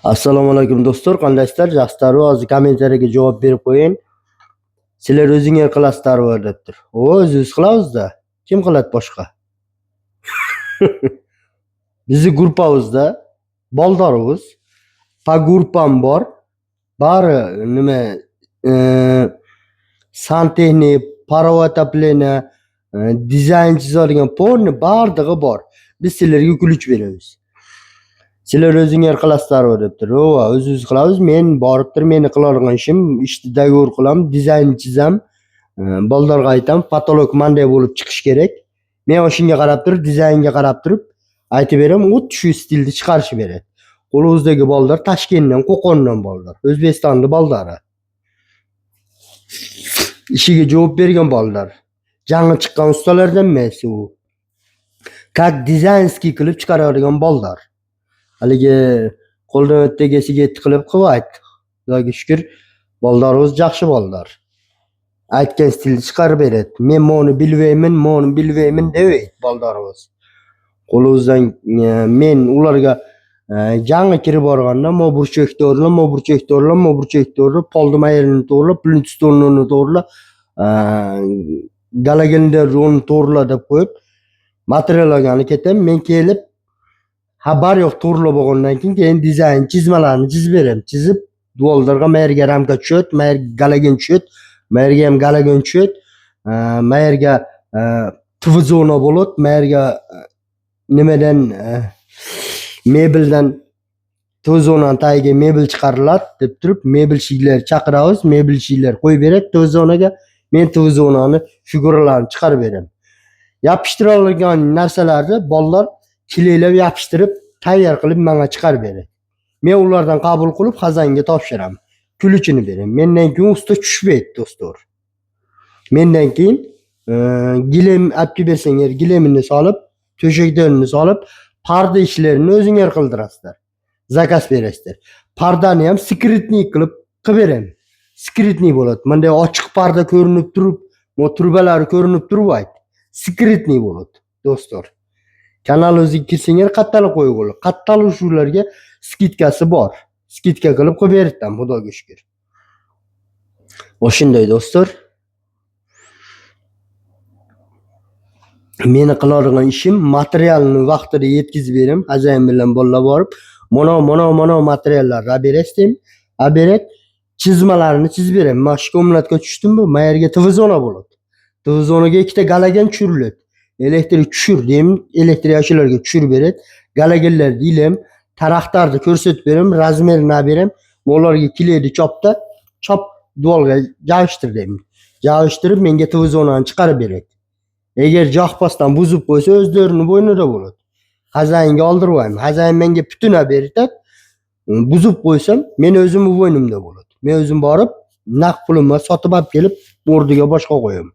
Assalomu alaykum do'stlar, qandaysizlar? Yaxshilar, hozir kommentariyaga javob berib qo'ying. Sizlar o'zingizlar qilasizlar debdir. O'zingiz qilamiz-da. Kim qiladi boshqa? Bizi gruppamizda boldarimiz, pa gruppam bor. Bari nima santexnik, parovotopleniya, dizayn chizadigan ponni bardig'i bor. Biz sizlarga kulch beramiz. Sizlar o'zinglar qilasizlar debdir. O'zingiz qilamiz. Men boribdir, meni qila olgan ishim, ishni dogovor qilam, dizayn chizam, boldarga aytam, patolog manday bo'lib chiqish kerak. Men o'shunga qarab turib, dizaynga qarab turib aytib beraman, u shu stilda chiqarishib beradi. Qo'limizdagi boldar Toshkentdan, Qo'qondan boldar, O'zbekistonning boldari. Ishiga javob bergan boldar. Jangi chiqqan ustalardan emas u. Как dizaynskiy qilib chiqaradigan boldar. Haligi qo'ldan tegasiga tiqilib qilyapti. Xudoga shukr, boldarimiz yaxshi bollar. Aytgan stilda chiqarib beradi. Men buni bilmayman deydi boldarimiz. Qo'limizdan men ularga jangi kirib borganda mo burchaktorlar, poldimayerini to'g'rilab, plyunstonini to'g'rilab, galagenderni to'g'rilab deb qo'yib, material olgani ketaman. Men kelib xabar yo'q to'g'rilab bo'lgandan keyin dizayn chizmalarni chizib beraman. Chizib boldarga mayerga ramka tushadi, mayerga galagen tushadi, mayerga ham galagen tushadi, mayerga tvzona bo'ladi, mayerga nimadan mebeldan tvzonaning tagiga mebel chiqariladi deb turib, mebelchilar chaqiramiz, mebelchilar qo'yib beradi tvzonaga. Men tvzonani figuralarini chiqarib beraman. Yopishtira olgan narsalarni bollar kileylab yopishtirib, tayyor qilib menga chiqarib beradi. Men ulardan qabul qilib xazanga topshiraman. Kulchini beraman. Mendan keyin usta tushmaydi do'stlar. Mendan keyin gilem olib bersanglar, gilemini solib, to'shakdo'nini solib, parda ishlarini o'zinglar qildirasizlar. Zakaz berasizlar. Pardani ham skritnik qilib beraman. Skritnik bo'ladi. Bunday ochiq parda ko'rinib turib, mo turbalari ko'rinib turibdi. Skritnik bo'ladi do'stlar. Kanalimizga kirsanglar qattalik qo'yinglar. Qattalik shularga skidkasi bor. Skidka qilib berdim, xudoga shukr. O'shanday do'stlar. Meni qiladigan ishim materialni vaqtida yetkazib beram. Xo'jayin bilan bolalar borib, mana materiallarni olib berasizmi? Olib berib, chizmalarni chizib beraman. Men shu komnatga tushdimmi, mayerga tvzona bo'ladi. Tvzonaga ikkita galagen tushiriladi. Elektrik tushir deyman, elektrik ashularga tushirib beradi. Galagenlar deylam, taraftarni ko'rsatib beraman, razmerini olib beraman. Ularga kilayni chop duolga javishtir deyman. Javishtirib menga tvzonani chiqarib beradi. Agar joqpasdan buzib qo'ysa, o'zlarining bo'ynida bo'ladi. Xazanga oldirmayman. Xazang menga butun olib beradi. Buzib qo'ysam, men o'zimning bo'ynimda bo'ladi. Men o'zim borib, naqd pulimni sotib olib kelib, o'rniga boshqa qo'yaman.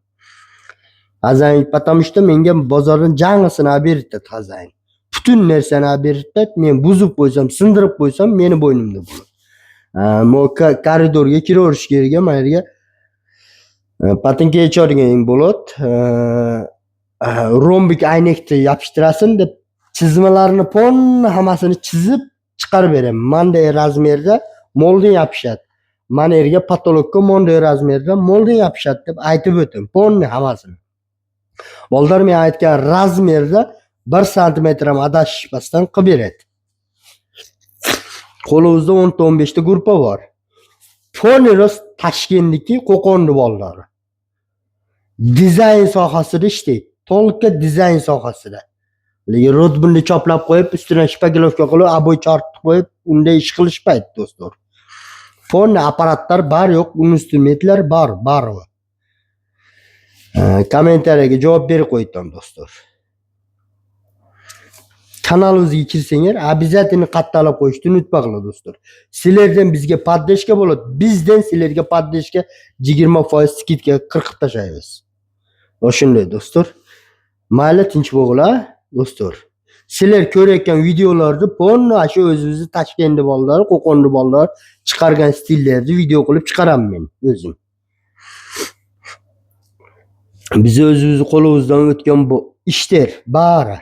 Xazang patamishda menga bozordan jangisini olib beradi xazang. Butun narsani olib beradi. Men buzib qo'ysam, sindirib qo'ysam, meni bo'ynimda bo'ladi. Mo koridorga kiraverish kerak, mayerga patinka yechadigan bo'ladi. Rombik aynakni yopishtirasizmi deb chizmalarni hammasini chizib chiqarib beraman. Manday razmerda moldan yopishadi. Mana yerga patologga manday razmerda moldan yopishadi deb aytib o'tdim. Hammasini. Bollar men aytgan razmerda 1 sm ham adashmasdan qilib beradi. Qo'limizda 10-15 ta gruppa bor. Poniros Toshkentdagi Qo'qonning bollari. Dizayn sohasida ishlaydi. To'liq dizayn sohasida. Rodbunni choplab qo'yib, ustidan shpagilovka qilib, aboy chartib qo'yib, unday ish qilishmaydi do'stlar. Ponni apparatlar bor yo'q, instrumentlar bor. Kommentariyaga javob berib qo'ydim do'stlar. Kanalimizga kirsanglar, обязательно qattalab qo'yishni unutmanglar do'stlar. Sizlardan bizga poddeshka bo'ladi. Bizdan sizlarga poddeshka 20% skidka 40 tashlaymiz. O'shunday do'stlar. Mayli tinch bo'linglar do'stlar. Sizlar ko'rayotgan videolarni ponni shu o'zimizni Toshkentda bolalar, Qo'qonda bolalar chiqargan stillarni video qilib chiqaraman men o'zim. Biz o'zimiz qo'limizdan o'tgan bu ishlar bari